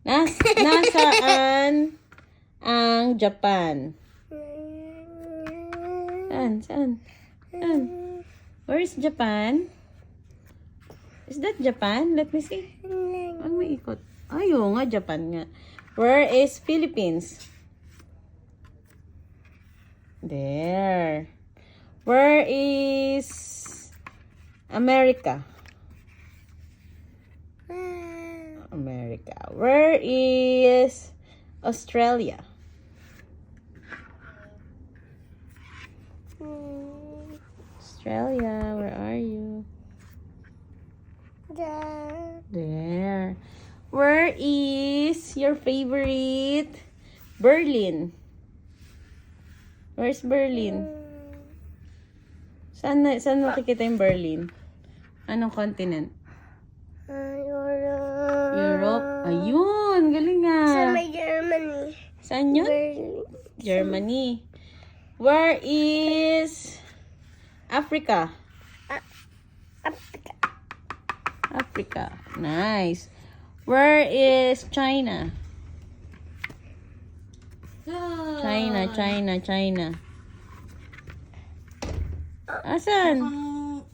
Nasaan ang Japan? Saan? Where is Japan? Is that Japan? Let me see. Ano may ikot? Ayaw nga, Japan nga. Where is Philippines? There. Where is America? America. Where is Australia? Australia, where are you? There. Where is your favorite Berlin? Where's Berlin? Saan makikita yung Berlin? Anong continent? Europe. Ayun, galing nga. Sa may Germany. Saan yun? Berlin. Germany. Where is Africa? Africa. Africa. Nice. Where is China? China. Asan?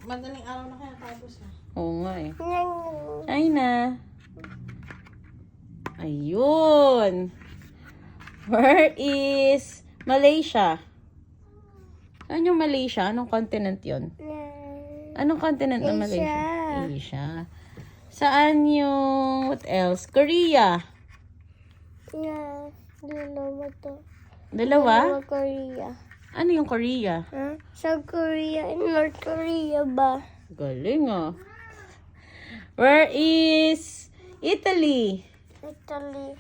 Madaling araw na kaya tapos na. Oo nga eh. China. Ayun. Where is Malaysia? Saan yung Malaysia? Anong continent yun? Anong continent ng Malaysia? Asia. Saan yung, what else? Korea. Dalawa to. Dalawa? Korea. Ano yung Korea? South Korea and North Korea ba? Galing ah. Where is Italy? Italy.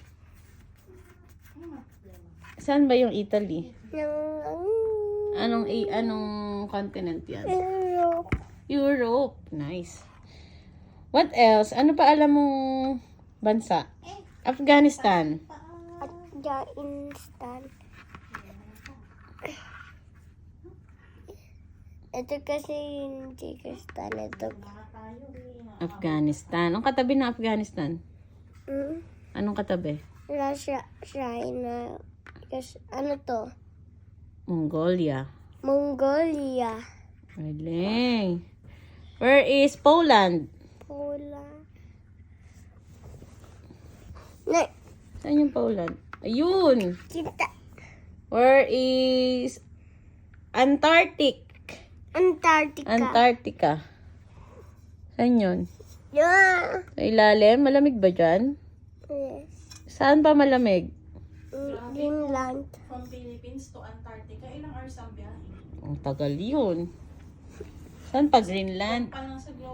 Saan ba yung Italy? Ng Anong continent yan? Europe. Europe. Nice. What else? Ano pa alam mong bansa? Afghanistan. Afghanistan. Ito kasi yung Pakistan. Ito. Afghanistan. Anong katabi ng Afghanistan? Anong katabi? Russia, China. Kasi, ano to? Mongolia. Mongolia. Galing. Where is Poland? Poland. Saan yung Poland? Ayun. Kita. Where is Antarctica? Antarctica. Saan yun? Yeah. Sa ilalim? Malamig ba dyan? Yes. Saan pa malamig? Greenland. From Philippines to Antarctica, ilang hours ang biyahe? Ang tagal yun. Saan pa? Greenland? Pa lang sa globe.